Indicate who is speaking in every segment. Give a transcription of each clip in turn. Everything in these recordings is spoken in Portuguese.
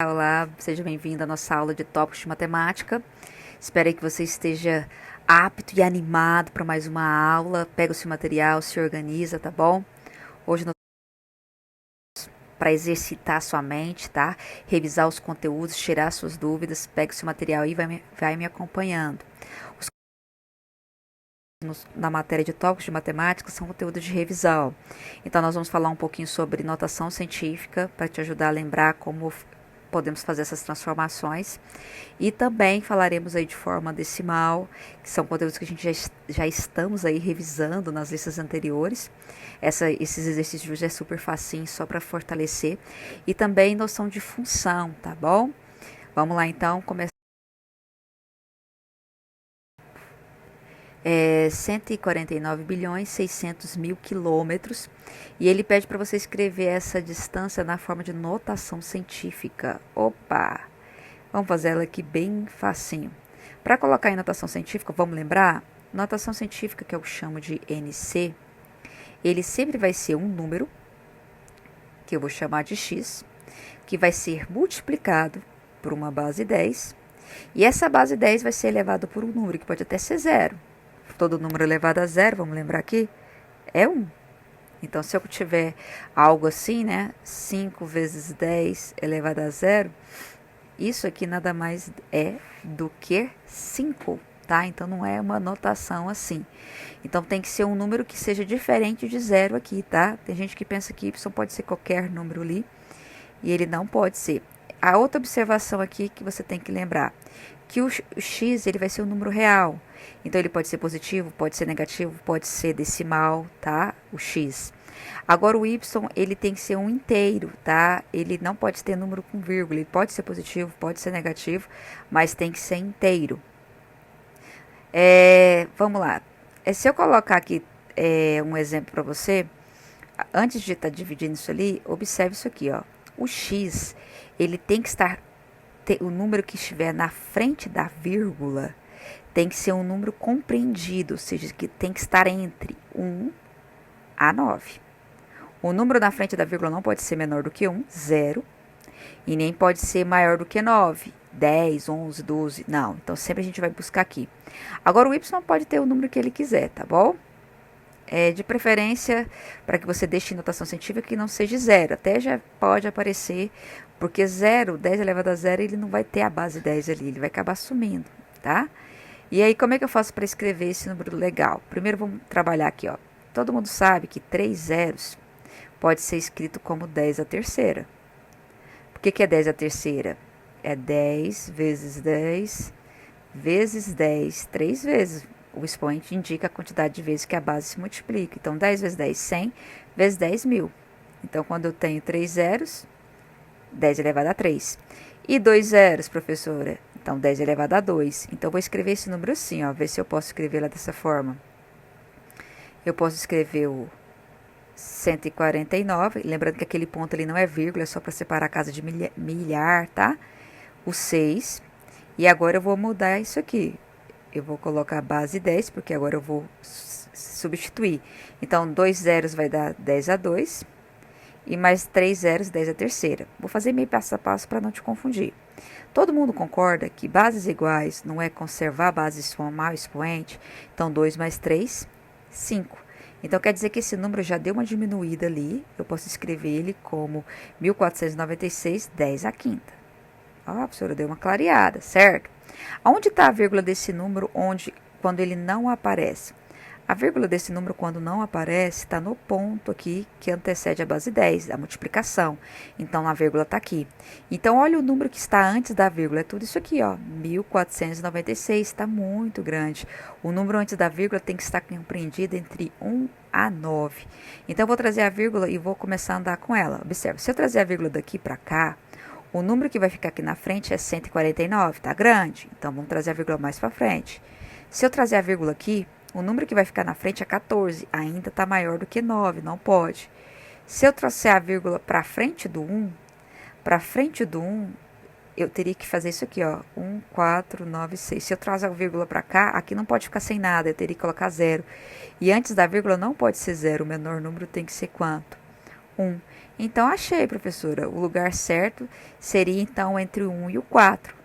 Speaker 1: Olá, seja bem-vindo à nossa aula de tópicos de matemática. Espero aí que você esteja apto e animado para mais uma aula. Pega o seu material, se organiza, tá bom? Hoje nós para exercitar sua mente, tá? Revisar os conteúdos, tirar suas dúvidas. Pega o seu material e vai me acompanhando. Na matéria de tópicos de matemática são conteúdos de revisão. Então nós vamos falar um pouquinho sobre notação científica para te ajudar a lembrar como podemos fazer essas transformações. E também falaremos aí de forma decimal, que são conteúdos que a gente já estamos aí revisando nas listas anteriores. Esses exercícios hoje é super facinho, só para fortalecer. E também noção de função, tá bom? Vamos lá então, começar. 149 bilhões 600 mil quilômetros, e ele pede para você escrever essa distância na forma de notação científica. Opa! Vamos fazer ela aqui bem facinho. Para colocar em notação científica, vamos lembrar? Notação científica, que eu chamo de NC, ele sempre vai ser um número, que eu vou chamar de x, que vai ser multiplicado por uma base 10, e essa base 10 vai ser elevada por um número, que pode até ser zero. Todo número elevado a zero, vamos lembrar aqui, é 1. Então, se eu tiver algo assim, né, 5 vezes 10 elevado a zero, isso aqui nada mais é do que 5, tá? Então, não é uma notação assim. Então, tem que ser um número que seja diferente de zero aqui, tá? Tem gente que pensa que y pode ser qualquer número ali, e ele não pode ser. A outra observação aqui que você tem que lembrar, que o x ele vai ser um número real. Então, ele pode ser positivo, pode ser negativo, pode ser decimal, tá? O x. Agora, o y, ele tem que ser um inteiro, tá? Ele não pode ter número com vírgula. Ele pode ser positivo, pode ser negativo, mas tem que ser inteiro. Vamos lá. Se eu colocar aqui um exemplo para você, antes de estar dividindo isso ali, observe isso aqui, ó. O x, ele tem que estar, o número que estiver na frente da vírgula tem que ser um número compreendido, ou seja, que tem que estar entre 1 a 9. O número na frente da vírgula não pode ser menor do que 1, 0, e nem pode ser maior do que 9, 10, 11, 12, não. Então, sempre a gente vai buscar aqui. Agora, o y pode ter o número que ele quiser, tá bom? De preferência, para que você deixe em notação científica que não seja 0. Até já pode aparecer, porque 0, 10 elevado a 0, ele não vai ter a base 10 ali, ele vai acabar sumindo, tá? E aí, como é que eu faço para escrever esse número legal? Primeiro, vamos trabalhar aqui, ó. Todo mundo sabe que 3 zeros pode ser escrito como 10 à terceira. Por que é 10 à terceira? É 10 vezes 10 vezes 10, 3 vezes. O expoente indica a quantidade de vezes que a base se multiplica. Então, 10 vezes 10, 100 vezes 10, 1000. Então, quando eu tenho 3 zeros, 10 elevado a 3. E 2 zeros, professora? Então, 10 elevado a 2. Então, eu vou escrever esse número assim, ó. Ver se eu posso escrever lá dessa forma. Eu posso escrever o 149. Lembrando que aquele ponto ali não é vírgula, é só para separar a casa de milhar, tá? O 6. E agora eu vou mudar isso aqui. Eu vou colocar a base 10, porque agora eu vou substituir. Então, 2 zeros vai dar 10 a 2. E mais 3 zeros, 10 a terceira. Vou fazer meio passo a passo para não te confundir. Todo mundo concorda que bases iguais não é conservar a base somar o expoente? Então, 2 mais 3, 5. Então, quer dizer que esse número já deu uma diminuída ali. Eu posso escrever ele como 1496, 10 à quinta. Ó, a professora deu uma clareada, certo? Onde está a vírgula desse número quando ele não aparece? A vírgula desse número, quando não aparece, está no ponto aqui que antecede a base 10, a multiplicação. Então, a vírgula está aqui. Então, olha o número que está antes da vírgula. É tudo isso aqui, ó. 1496, está muito grande. O número antes da vírgula tem que estar compreendido entre 1 a 9. Então, eu vou trazer a vírgula e vou começar a andar com ela. Observe, se eu trazer a vírgula daqui para cá, o número que vai ficar aqui na frente é 149, tá grande? Então, vamos trazer a vírgula mais para frente. Se eu trazer a vírgula aqui, o número que vai ficar na frente é 14, ainda está maior do que 9, não pode. Se eu trouxer a vírgula para frente do 1, eu teria que fazer isso aqui, ó, 1, 4, 9, 6. Se eu trazer a vírgula para cá, aqui não pode ficar sem nada, eu teria que colocar 0. E antes da vírgula não pode ser 0, o menor número tem que ser quanto? 1. Então, achei, professora. O lugar certo seria, então, entre o 1 e o 4.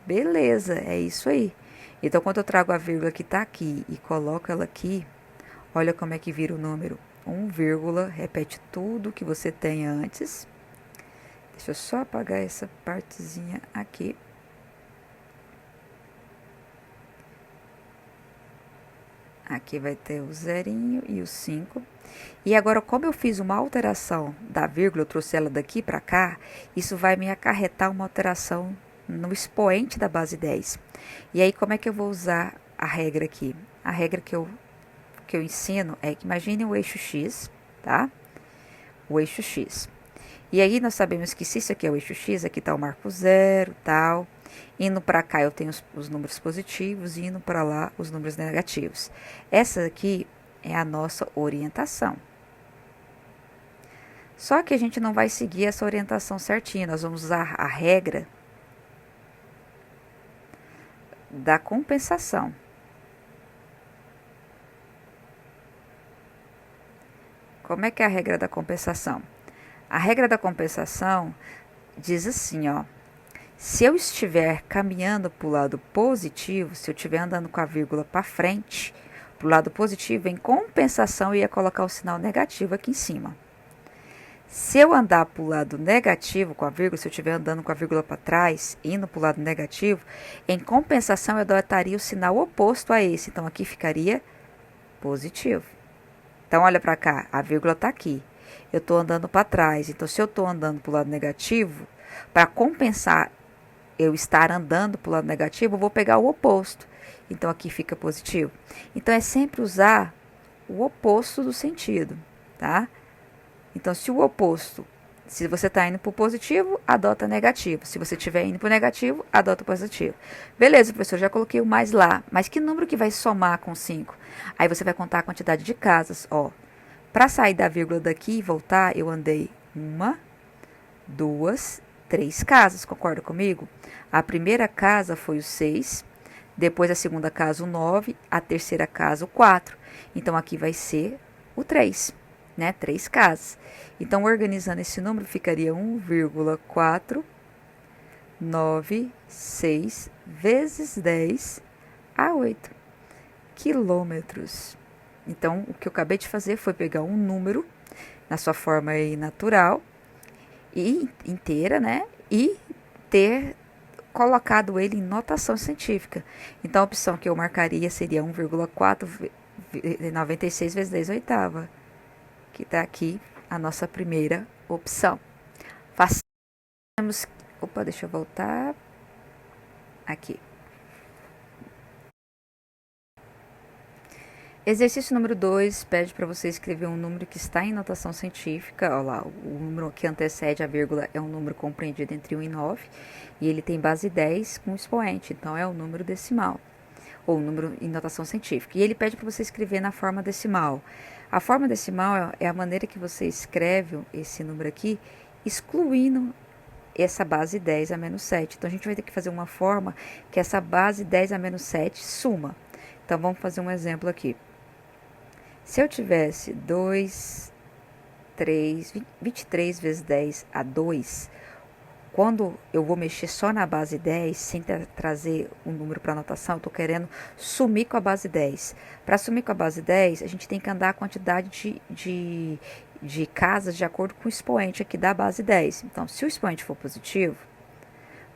Speaker 1: Beleza, é isso aí. Então, quando eu trago a vírgula que está aqui e coloco ela aqui, olha como é que vira o número. 1, repete tudo que você tem antes. Deixa eu só apagar essa partezinha aqui. Aqui vai ter o zerinho e o 5. E agora, como eu fiz uma alteração da vírgula, eu trouxe ela daqui para cá, isso vai me acarretar uma alteração no expoente da base 10. E aí, como é que eu vou usar a regra aqui? A regra que eu ensino é que imagine o eixo X, tá? O eixo X. E aí, nós sabemos que se isso aqui é o eixo X, aqui está o marco zero, tal. Indo para cá eu tenho os números positivos e indo para lá os números negativos. Essa aqui é a nossa orientação. Só que a gente não vai seguir essa orientação certinha, nós vamos usar a regra da compensação. Como é que é a regra da compensação? A regra da compensação diz assim, ó. Se eu estiver caminhando para o lado positivo, se eu estiver andando com a vírgula para frente, para o lado positivo, em compensação, eu ia colocar o sinal negativo aqui em cima. Se eu andar para o lado negativo com a vírgula, se eu estiver andando com a vírgula para trás, indo para o lado negativo, em compensação, eu adotaria o sinal oposto a esse. Então, aqui ficaria positivo. Então, olha para cá, a vírgula está aqui. Eu estou andando para trás. Então, se eu estou andando para o lado negativo, para compensar eu estar andando para o lado negativo, eu vou pegar o oposto. Então, aqui fica positivo. Então, é sempre usar o oposto do sentido, tá? Então, se o oposto, se você está indo para o positivo, adota negativo. Se você estiver indo para o negativo, adota o positivo. Beleza, professor, já coloquei o mais lá. Mas que número que vai somar com 5? Aí você vai contar a quantidade de casas. Ó, para sair da vírgula daqui e voltar, eu andei 1, 2, 3 casas, concorda comigo? A primeira casa foi o 6, depois a segunda casa o 9, a terceira casa o 4. Então, aqui vai ser o 3, né? 3 casas. Então, organizando esse número, ficaria 1,496 vezes 10 a 8 quilômetros. Então, o que eu acabei de fazer foi pegar um número na sua forma aí natural e inteira, né? E ter colocado ele em notação científica. Então, a opção que eu marcaria seria 1,496 vezes 10 oitava, que está aqui a nossa primeira opção. Fazemos... Opa, deixa eu voltar. Aqui. Exercício número 2 pede para você escrever um número que está em notação científica. Olha lá, o número que antecede a vírgula é um número compreendido entre 1 e 9. E ele tem base 10 com expoente, então é o número decimal, ou número em notação científica. E ele pede para você escrever na forma decimal. A forma decimal é a maneira que você escreve esse número aqui, excluindo essa base 10 a menos 7. Então, a gente vai ter que fazer uma forma que essa base 10 a menos 7 suma. Então, vamos fazer um exemplo aqui. Se eu tivesse 23 vezes 10 a 2, quando eu vou mexer só na base 10, sem trazer um número para anotação, eu estou querendo sumir com a base 10. Para sumir com a base 10, a gente tem que andar a quantidade de casas de acordo com o expoente aqui da base 10. Então, se o expoente for positivo,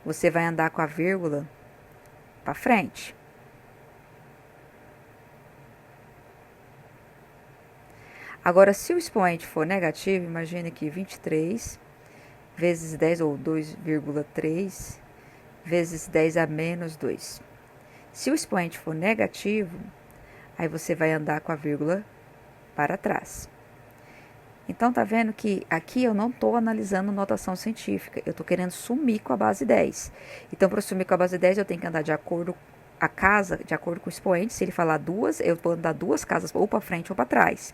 Speaker 1: você vai andar com a vírgula para frente. Agora, se o expoente for negativo, imagine que 23 vezes 10, ou 2,3, vezes 10 a menos 2. Se o expoente for negativo, aí você vai andar com a vírgula para trás. Então, tá vendo que aqui eu não estou analisando notação científica, eu estou querendo sumir com a base 10. Então, para sumir com a base 10, eu tenho que andar de acordo a casa, de acordo com o expoente. Se ele falar 2, eu vou andar 2 casas ou para frente ou para trás.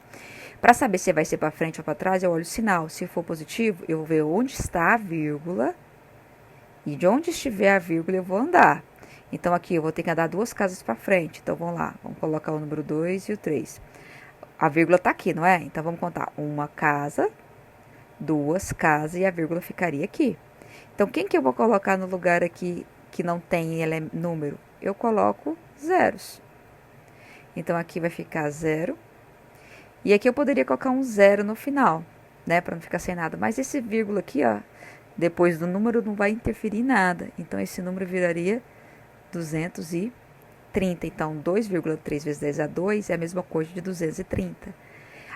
Speaker 1: Para saber se vai ser para frente ou para trás, eu olho o sinal. Se for positivo, eu vou ver onde está a vírgula. E de onde estiver a vírgula, eu vou andar. Então, aqui eu vou ter que andar 2 casas para frente. Então, vamos lá. Vamos colocar o número 2 e o 3. A vírgula está aqui, não é? Então, vamos contar. 1 casa, duas casas e a vírgula ficaria aqui. Então, quem que eu vou colocar no lugar aqui que não tem número? Eu coloco zeros. Então, aqui vai ficar 0. E aqui eu poderia colocar um 0 no final, né? Para não ficar sem nada. Mas esse vírgula aqui, ó, depois do número não vai interferir em nada. Então, esse número viraria 230. Então, 2,3 vezes 10 a 2 é a mesma coisa de 230.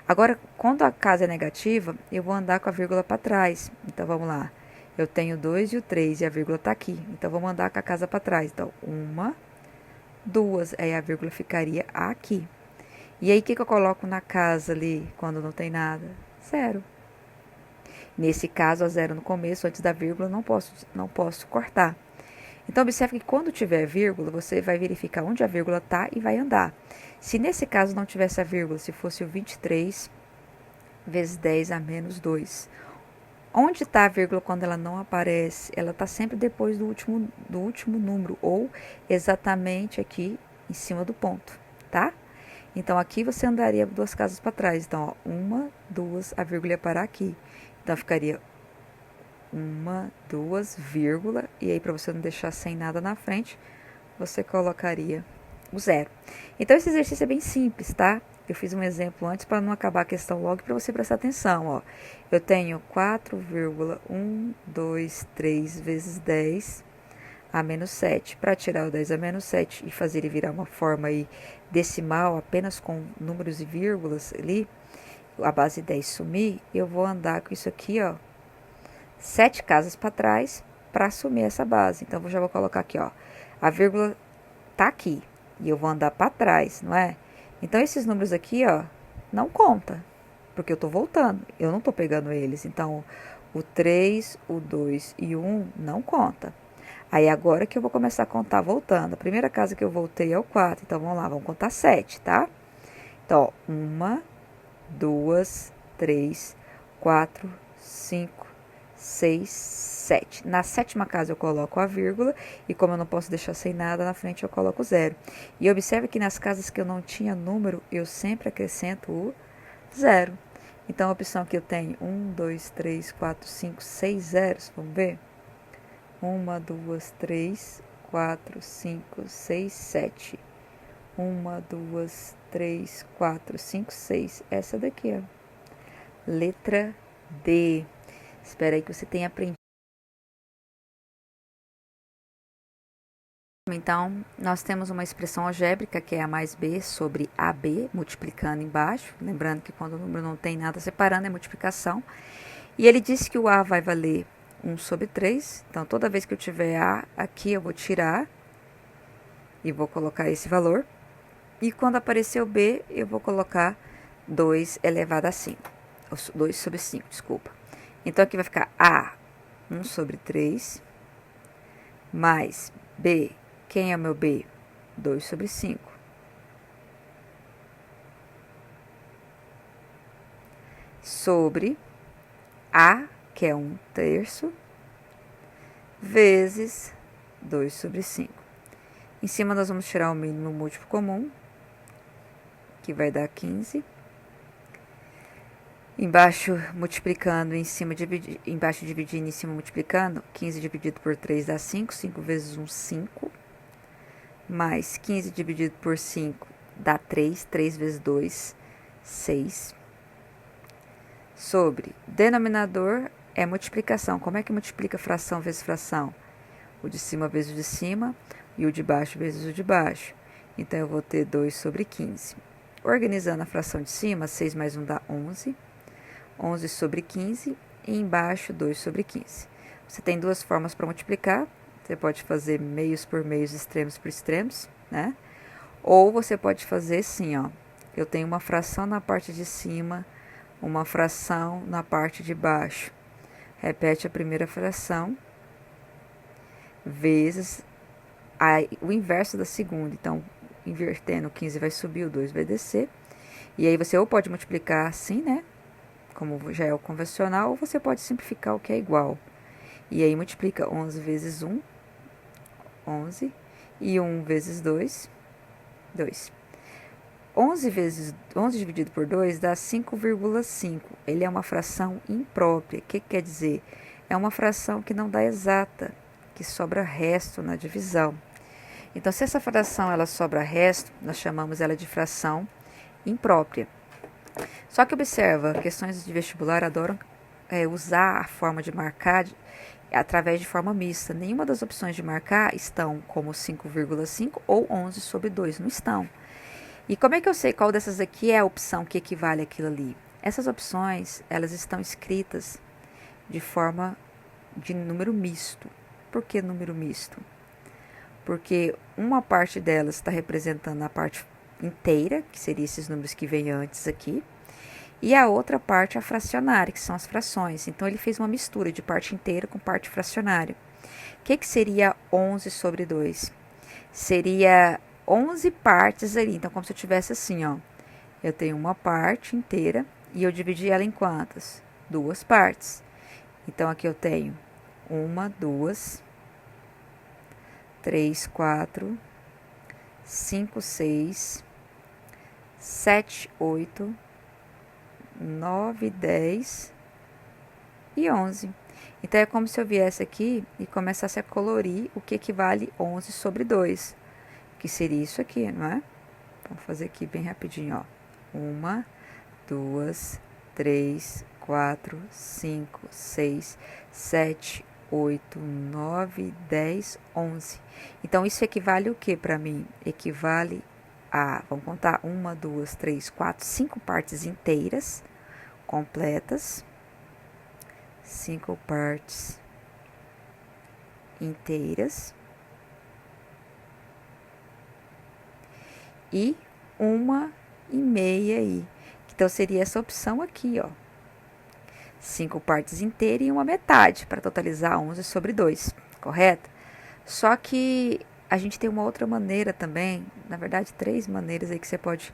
Speaker 1: Agora, quando a casa é negativa, eu vou andar com a vírgula para trás. Então, vamos lá. Eu tenho 2 e o 3 e a vírgula está aqui. Então, vamos andar com a casa para trás. Então, 1, 2. Aí a vírgula ficaria aqui. E aí, o que eu coloco na casa ali, quando não tem nada? 0. Nesse caso, a 0 no começo, antes da vírgula, não posso cortar. Então, observe que quando tiver vírgula, você vai verificar onde a vírgula está e vai andar. Se nesse caso não tivesse a vírgula, se fosse o 23 vezes 10 a menos 2, onde está a vírgula quando ela não aparece? Ela está sempre depois do último número, ou exatamente aqui em cima do ponto, tá? Então, aqui você andaria duas casas para trás. Então, ó, 1, 2, a vírgula ia parar aqui. Então, ficaria 1, 2, vírgula. E aí, para você não deixar sem nada na frente, você colocaria o 0. Então, esse exercício é bem simples, tá? Eu fiz um exemplo antes para não acabar a questão logo, para você prestar atenção, ó. Eu tenho 4,123 vezes 10 a menos 7. Para tirar o 10 a menos 7 e fazer ele virar uma forma aí decimal, apenas com números e vírgulas ali, a base 10 sumir, eu vou andar com isso aqui, ó, 7 casas para trás para assumir essa base. Então, eu já vou colocar aqui, ó, a vírgula tá aqui e eu vou andar para trás, não é? Então, esses números aqui, ó, não conta, porque eu tô voltando, eu não tô pegando eles. Então, o 3, o 2 e o 1 não conta. Aí, agora que eu vou começar a contar voltando. A primeira casa que eu voltei é o 4. Então, vamos lá, vamos contar 7, tá? Então, ó, 1, 2, 3, 4, 5, 6, 7. Na sétima casa eu coloco a vírgula. E como eu não posso deixar sem nada, na frente eu coloco 0. E observe que nas casas que eu não tinha número, eu sempre acrescento o 0. Então, a opção que eu tenho, 1, 2, 3, 4, 5, 6 zeros. Vamos ver? 1, 2, 3, 4, 5, 6, 7. 1, 2, 3, 4, 5, 6. Essa daqui, ó. Letra D. Espera aí que você tenha aprendido. Então, nós temos uma expressão algébrica que é A mais B sobre AB, multiplicando embaixo. Lembrando que quando o número não tem nada separando, é multiplicação. E ele disse que o A vai valer 1 sobre 3. Então, toda vez que eu tiver A aqui, eu vou tirar e vou colocar esse valor. E quando aparecer o B, eu vou colocar 2 elevado a 5. 2 sobre 5, desculpa. Então, aqui vai ficar A, 1 sobre 3, mais B. Quem é o meu B? 2 sobre 5. Sobre A, que é 1/3, vezes 2 sobre 5. Em cima, nós vamos tirar o mínimo múltiplo comum, que vai dar 15. Embaixo, multiplicando, em cima, embaixo dividindo, em cima multiplicando. 15 dividido por 3 dá 5. 5 vezes 1, 5. Mais 15 dividido por 5 dá 3. 3 vezes 2, 6. Sobre denominador é multiplicação. Como é que multiplica fração vezes fração? O de cima vezes o de cima e o de baixo vezes o de baixo. Então, eu vou ter 2 sobre 15. Organizando a fração de cima, 6 mais 1 dá 11. 11 sobre 15 e embaixo 2 sobre 15. Você tem duas formas para multiplicar. Você pode fazer meios por meios, extremos por extremos, né? Ou você pode fazer assim, ó. Eu tenho uma fração na parte de cima, uma fração na parte de baixo. Repete a primeira fração vezes o inverso da segunda. Então, invertendo, o 15 vai subir, o 2 vai descer. E aí você ou pode multiplicar assim, né? Como já é o convencional, ou você pode simplificar o que é igual. E aí multiplica 11 vezes 1, 11. E 1 vezes 2, 2. 11 dividido por 2 dá 5,5. Ele é uma fração imprópria. O que quer dizer? É uma fração que não dá exata, que sobra resto na divisão. Então, se essa fração ela sobra resto, nós chamamos ela de fração imprópria. Só que observa, questões de vestibular adoram usar a forma de marcar através de forma mista. Nenhuma das opções de marcar estão como 5,5 ou 11 sobre 2, não estão. E como é que eu sei qual dessas aqui é a opção que equivale àquilo ali? Essas opções, elas estão escritas de forma de número misto. Por que número misto? Porque uma parte delas está representando a parte inteira, que seria esses números que vêm antes aqui, e a outra parte a fracionária, que são as frações. Então, ele fez uma mistura de parte inteira com parte fracionária. O que seria 11 sobre 2? Seria 11 partes ali. Então, como se eu tivesse assim, ó. Eu tenho uma parte inteira e eu dividi ela em quantas? 2 partes. Então, aqui eu tenho 1, 2, 3, 4, 5, 6, 7, 8, 9, 10 e 11. Então, é como se eu viesse aqui e começasse a colorir o que equivale 11 sobre 2, que seria isso aqui, não é? Vamos fazer aqui bem rapidinho, ó. 1, 2, 3, 4, 5, 6, 7, 8, 9, 10, 11. Então, isso equivale o que para mim? Equivale a, vamos contar, 1, 2, 3, 4, 5 partes inteiras, completas. 5 partes inteiras. E 1,5 aí. Então, seria essa opção aqui, ó. 5 partes inteiras e uma metade, para totalizar 11 sobre 2, correto? Só que a gente tem uma outra maneira também, na verdade, 3 maneiras aí que você pode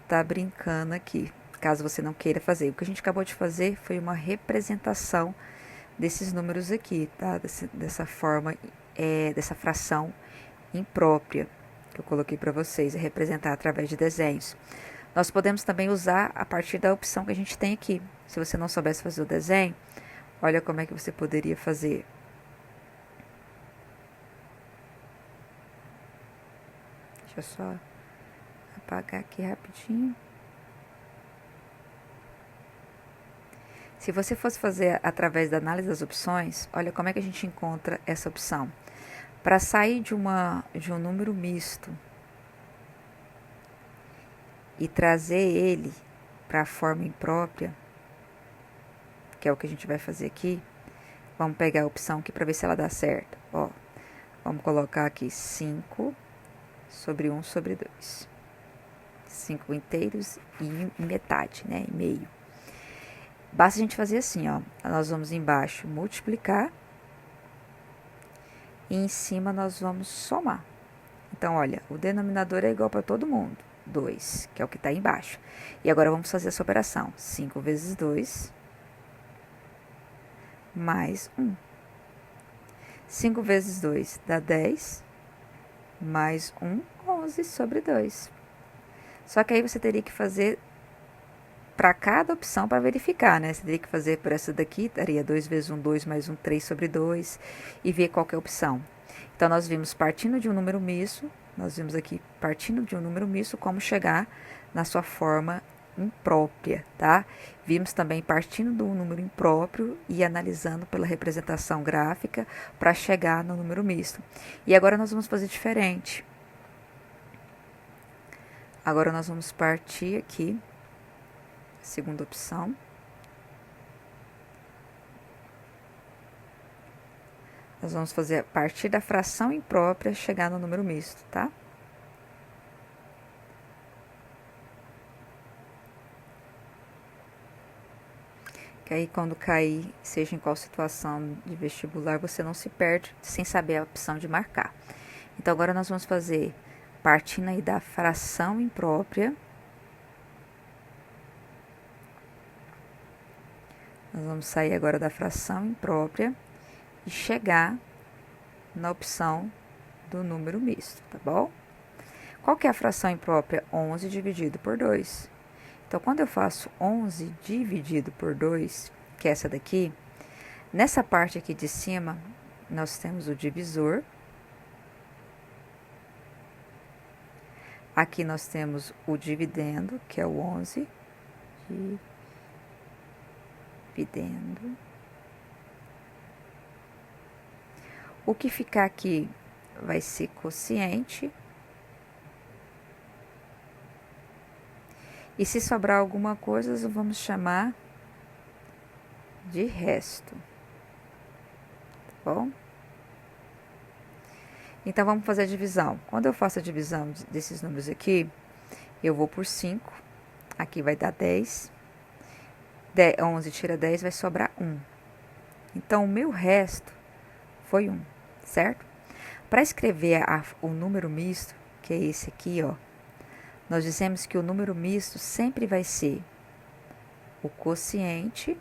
Speaker 1: estar brincando aqui, caso você não queira fazer. O que a gente acabou de fazer foi uma representação desses números aqui, tá? Dessa forma, dessa fração imprópria que eu coloquei para vocês, representar através de desenhos. Nós podemos também usar a partir da opção que a gente tem aqui. Se você não soubesse fazer o desenho, olha como é que você poderia fazer. Deixa eu só apagar aqui rapidinho. Se você fosse fazer através da análise das opções, olha como é que a gente encontra essa opção. Para sair de um número misto e trazer ele para a forma imprópria, que é o que a gente vai fazer aqui, vamos pegar a opção aqui para ver se ela dá certo. Ó, vamos colocar aqui 5 sobre 1 sobre 2. 5 inteiros e metade, né? E meio. Basta a gente fazer assim, ó. Nós vamos embaixo multiplicar e em cima nós vamos somar. Então, olha, o denominador é igual para todo mundo. 2, que é o que está embaixo. E agora vamos fazer essa operação. 5 vezes 2 mais 1. 5 vezes 2 dá 10, mais 1, 11 sobre 2. Só que aí você teria que fazer para cada opção para verificar, né? Você teria que fazer por essa daqui, daria 2 vezes 1, 2 mais 1, 3 sobre 2, e ver qual que é a opção. Então, nós vimos partindo de um número misto, nós vimos aqui partindo de um número misto como chegar na sua forma imprópria, tá? Vimos também partindo do número impróprio e analisando pela representação gráfica para chegar no número misto. E agora nós vamos fazer diferente. Agora nós vamos partir aqui, segunda opção. Nós vamos fazer a partir da fração imprópria chegar no número misto, tá? Que aí quando cair, seja em qual situação de vestibular, você não se perde sem saber a opção de marcar. Então, agora nós vamos fazer partindo aí da fração imprópria. Nós vamos sair agora da fração imprópria e chegar na opção do número misto, tá bom? Qual que é a fração imprópria? 11 dividido por 2. Então, quando eu faço 11 dividido por 2, que é essa daqui, nessa parte aqui de cima, nós temos o divisor. Aqui nós temos o dividendo, que é o 11. Dividendo. O que ficar aqui vai ser quociente. E se sobrar alguma coisa, vamos chamar de resto. Tá bom? Então, vamos fazer a divisão. Quando eu faço a divisão desses números aqui, eu vou por 5. Aqui vai dar 10. 11 tira 10, vai sobrar 1. Então, o meu resto foi 1, certo? Para escrever o número misto, que é esse aqui, ó, nós dizemos que o número misto sempre vai ser o quociente,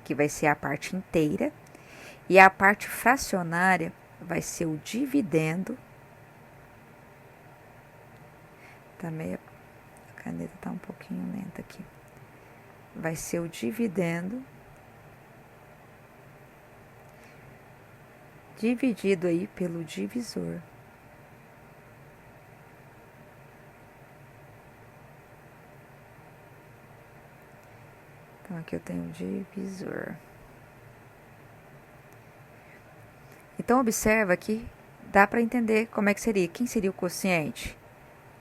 Speaker 1: que vai ser a parte inteira, e a parte fracionária vai ser o dividendo. Também a caneta está um pouquinho lenta aqui. Vai ser o dividendo dividido aí pelo divisor. Então, aqui eu tenho o divisor. Então, observa que dá para entender como é que seria. Quem seria o quociente?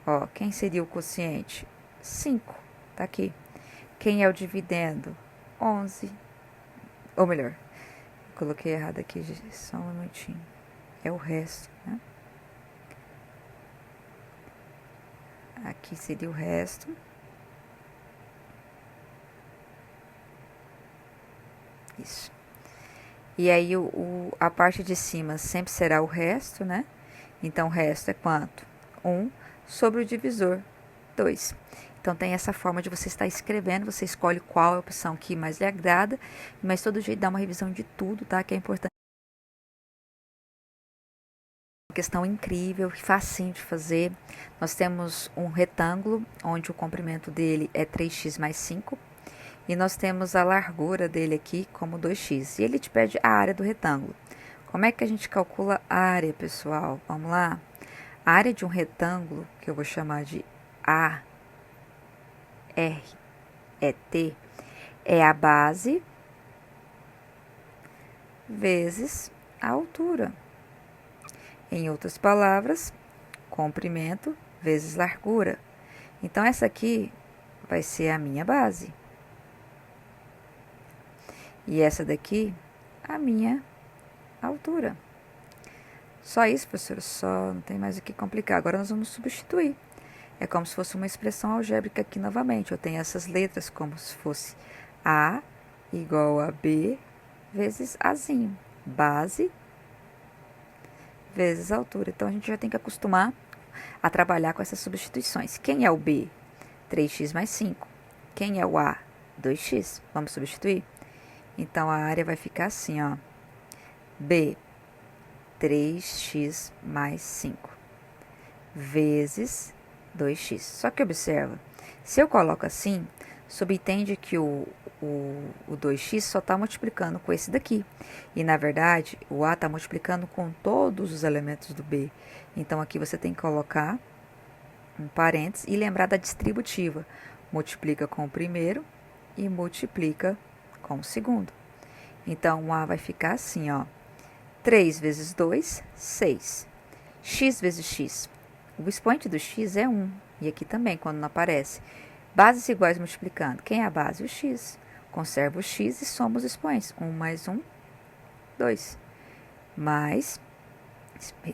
Speaker 1: Ó, quem seria o quociente? 5, tá aqui. Quem é o dividendo? 11. Ou melhor, coloquei errado aqui, só um minutinho. É o resto, né? Aqui seria o resto. Isso. E aí, a parte de cima sempre será o resto, né? Então, o resto é quanto? 1 sobre o divisor, 2. Então, tem essa forma de você estar escrevendo. Você escolhe qual é a opção que mais lhe agrada. Mas, todo jeito, dá uma revisão de tudo, tá? Que é importante. Questão incrível, facinho de fazer. Nós temos um retângulo, onde o comprimento dele é 3x mais 5. E nós temos a largura dele aqui como 2x. E ele te pede a área do retângulo. Como é que a gente calcula a área, pessoal? Vamos lá? A área de um retângulo, que eu vou chamar de ARET, é a base vezes a altura. Em outras palavras, comprimento vezes largura. Então, essa aqui vai ser a minha base. E essa daqui, a minha altura. Só isso, professora, só não tem mais o que complicar. Agora nós vamos substituir. É como se fosse uma expressão algébrica aqui novamente. Eu tenho essas letras como se fosse A igual a B vezes Azinho. Base vezes altura. Então, a gente já tem que acostumar a trabalhar com essas substituições. Quem é o B? 3x mais 5. Quem é o A? 2x. Vamos substituir? Então, a área vai ficar assim, ó. B, 3x mais 5, vezes 2x. Só que observa, se eu coloco assim, subentende que o 2x só está multiplicando com esse daqui. E, na verdade, o A está multiplicando com todos os elementos do B. Então, aqui você tem que colocar um parênteses e lembrar da distributiva. Multiplica com o primeiro e multiplica com o segundo. Então, o A vai ficar assim, ó. 3 vezes 2, 6. X vezes x. O expoente do x é 1. E aqui também, quando não aparece. Bases iguais multiplicando. Quem é a base? O x. Conserva o x e soma os expoentes. 1 mais 1, 2. Mais,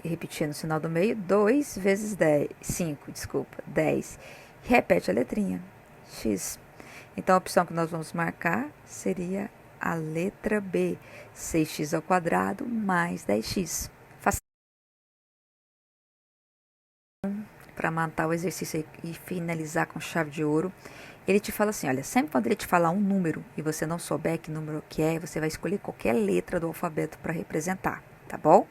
Speaker 1: repetindo o sinal do meio, 2 vezes 10, 5, desculpa, 10. Repete a letrinha, x. Então, a opção que nós vamos marcar seria a letra B, 6x ao quadrado mais 10x. Para matar o exercício e finalizar com chave de ouro, ele te fala assim, olha, sempre quando ele te falar um número e você não souber que número que é, você vai escolher qualquer letra do alfabeto para representar, tá bom?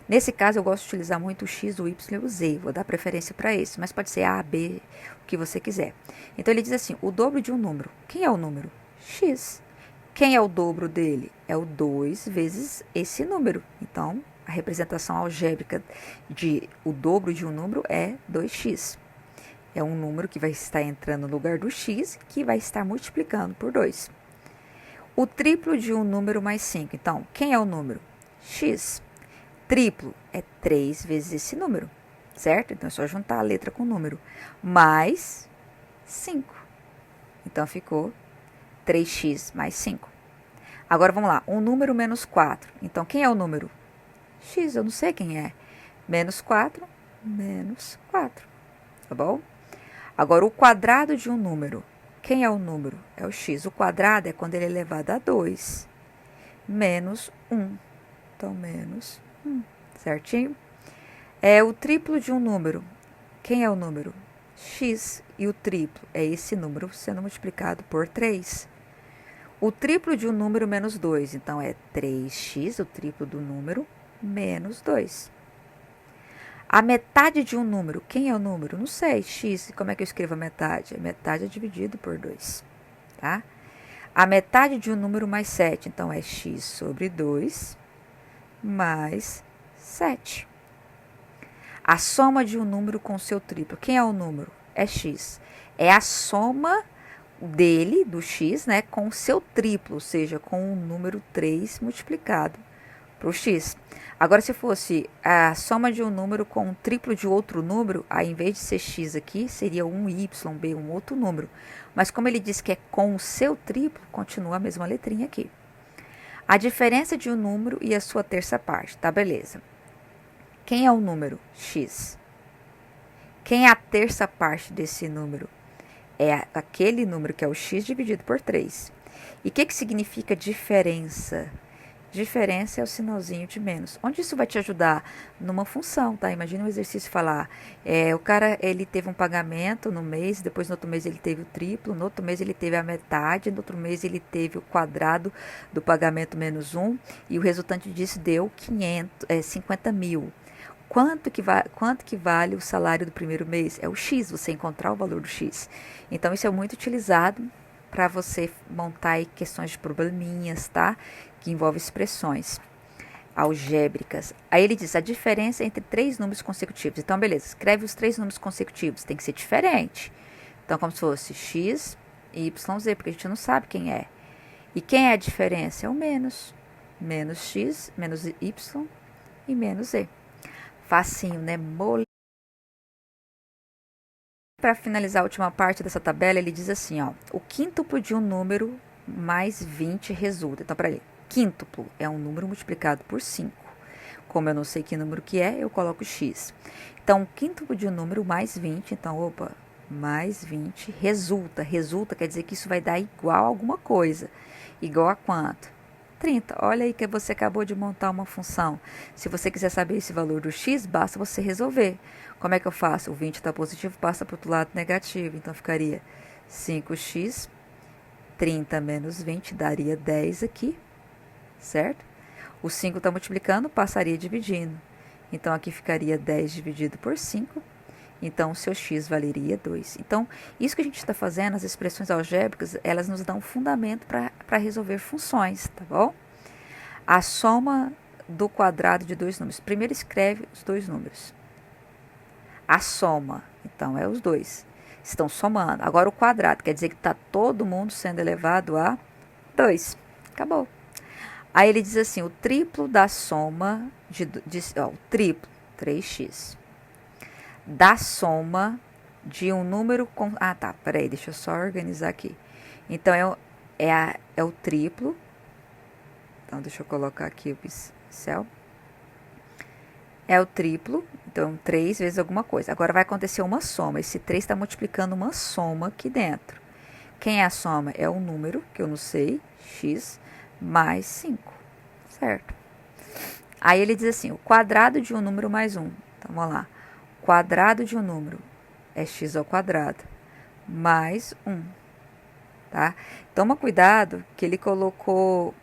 Speaker 1: Nesse caso, eu gosto de utilizar muito o x, o y e o z. Vou dar preferência para esse, mas pode ser A, B, o que você quiser. Então, ele diz assim, o dobro de um número. Quem é o número? X. Quem é o dobro dele? É o 2 vezes esse número. Então, a representação algébrica de o dobro de um número é 2x. É um número que vai estar entrando no lugar do x, que vai estar multiplicando por 2. O triplo de um número mais 5. Então, quem é o número? X. Triplo é 3 vezes esse número, certo? Então, é só juntar a letra com o número. Mais 5. Então, ficou 3x mais 5. Agora, vamos lá. Um número menos 4. Então, quem é o número? X, eu não sei quem é. Menos 4, menos 4. Tá bom? Agora, o quadrado de um número. Quem é o número? É o x. O quadrado é quando ele é elevado a 2. Menos 1. Então, menos 1. Certinho? É o triplo de um número. Quem é o número? X. E o triplo é esse número sendo multiplicado por 3. O triplo de um número menos 2. Então, é 3x, o triplo do número, menos 2. A metade de um número. Quem é o número? Não sei. X. Como é que eu escrevo a metade? A metade é dividido por 2. Tá? A metade de um número mais 7. Então, é x sobre 2 mais 7. A soma de um número com seu triplo. Quem é o número? É x. É a soma dele, do x, né, com o seu triplo, ou seja, com o número 3 multiplicado para o x. Agora, se fosse a soma de um número com um triplo de outro número, aí, em vez de ser x aqui, seria um y, b, um outro número. Mas como ele diz que é com o seu triplo, continua a mesma letrinha aqui. A diferença de um número e a sua terça parte, tá? Beleza. Quem é o número? X. Quem é a terça parte desse número? É aquele número que é o x dividido por 3. E o que significa diferença? Diferença é o sinalzinho de menos. Onde isso vai te ajudar? Numa função, tá? Imagina um exercício falar, o cara, ele teve um pagamento no mês, depois no outro mês ele teve o triplo, no outro mês ele teve a metade, no outro mês ele teve o quadrado do pagamento menos 1, e o resultante disso deu 50 mil. Quanto que vale o salário do primeiro mês? É o X, você encontrar o valor do X. Então, isso é muito utilizado para você montar aí questões de probleminhas, tá? Que envolve expressões algébricas. Aí ele diz a diferença entre 3 números consecutivos. Então, beleza, escreve os 3 números consecutivos, tem que ser diferente. Então, como se fosse x, y, z, porque a gente não sabe quem é. E quem é a diferença? É o menos. Menos x, menos y e menos z. Facinho, né? Para finalizar a última parte dessa tabela, ele diz assim, ó, o quíntuplo de um número mais 20 resulta. Então, para ele, quíntuplo é um número multiplicado por 5. Como eu não sei que número que é, eu coloco x. Então, o quíntuplo de um número mais 20, então, mais 20 resulta. Resulta quer dizer que isso vai dar igual a alguma coisa. Igual a quanto? 30. Olha aí que você acabou de montar uma função. Se você quiser saber esse valor do x, basta você resolver. Como é que eu faço? O 20 está positivo, passa para o outro lado negativo. Então, ficaria 5x, 30 menos 20, daria 10 aqui, certo? O 5 está multiplicando, passaria dividindo. Então, aqui ficaria 10 dividido por 5. Então, o seu x valeria 2. Então, isso que a gente está fazendo, as expressões algébricas, elas nos dão fundamento para resolver funções, tá bom? A soma do quadrado de 2 números. Primeiro escreve os 2 números. A soma, então, é os 2. Estão somando. Agora, o quadrado, quer dizer que está todo mundo sendo elevado a 2. Acabou. Aí, ele diz assim, o triplo da soma, o triplo, 3x. Da soma de um número com... Ah, tá, peraí, deixa eu só organizar aqui. Então, é o triplo. Então, deixa eu colocar aqui o pincel. É o triplo, então 3 vezes alguma coisa. Agora vai acontecer uma soma. Esse 3 está multiplicando uma soma aqui dentro. Quem é a soma? É o número, que eu não sei, x, mais 5, certo? Aí ele diz assim, o quadrado de um número mais 1. Então, vamos lá. Quadrado de um número é x ao quadrado mais 1, tá? Toma cuidado que ele colocou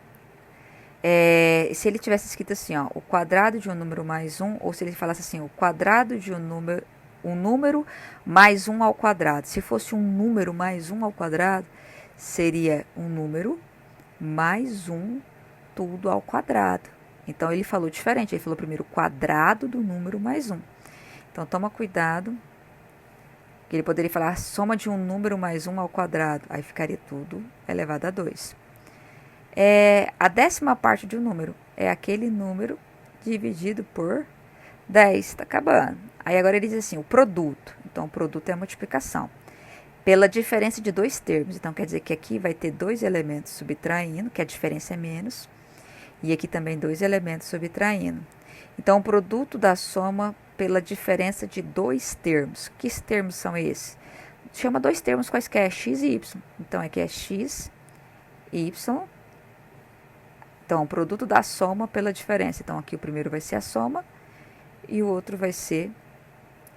Speaker 1: Se ele tivesse escrito assim, ó, o quadrado de um número mais 1, ou se ele falasse assim, o quadrado de um número mais 1 ao quadrado. Se fosse um número mais 1 ao quadrado, seria um número mais 1 tudo ao quadrado. Então, ele falou diferente. Ele falou primeiro o quadrado do número mais 1. Então, toma cuidado. Que ele poderia falar a soma de um número mais 1 ao quadrado. Aí ficaria tudo elevado a 2. A 10ª parte de um número é aquele número dividido por 10. Está acabando. Aí agora ele diz assim, o produto. Então, o produto é a multiplicação. Pela diferença de dois termos. Então, quer dizer que aqui vai ter dois elementos subtraindo, que a diferença é menos. E aqui também dois elementos subtraindo. Então, o produto da soma pela diferença de dois termos. Que termos são esses? Chama dois termos quaisquer, x e y. Então, aqui é x, y. Então, o produto da soma pela diferença. Então, aqui o primeiro vai ser a soma e o outro vai ser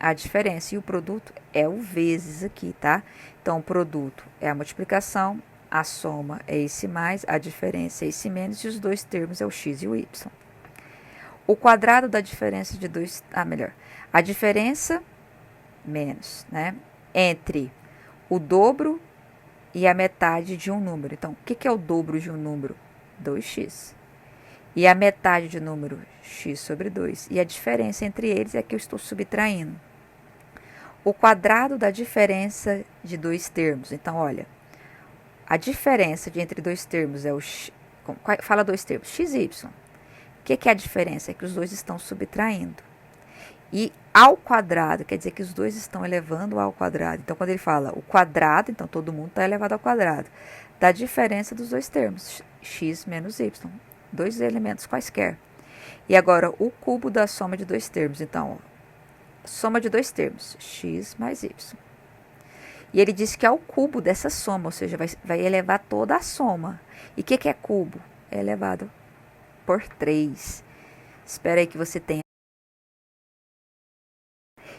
Speaker 1: a diferença. E o produto é o vezes aqui, tá? Então, o produto é a multiplicação, a soma é esse mais, a diferença é esse menos e os dois termos é o x e o y. O quadrado da diferença de dois... a diferença menos, né? Entre o dobro e a metade de um número. Então, o que é o dobro de um número? 2x. E a metade de um número, x sobre 2. E a diferença entre eles é que eu estou subtraindo. O quadrado da diferença de dois termos. Então, olha, a diferença entre dois termos é o x. Fala dois termos, x e y. O que é a diferença? É que os dois estão subtraindo. E ao quadrado, quer dizer que os dois estão elevando ao quadrado. Então, quando ele fala o quadrado, então todo mundo está elevado ao quadrado. Da diferença dos dois termos, x menos y. Dois elementos quaisquer. E agora, o cubo da soma de dois termos. Então, soma de dois termos, x mais y. E ele diz que é o cubo dessa soma, ou seja, vai elevar toda a soma. E o que é cubo? É elevado por 3. Espero aí que você tenha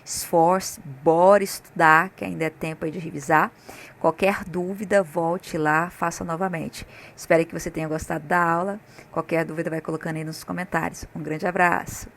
Speaker 1: esforço, bora estudar, que ainda é tempo aí de revisar. Qualquer dúvida, volte lá, faça novamente. Espero que você tenha gostado da aula. Qualquer dúvida, vai colocando aí nos comentários. Um grande abraço.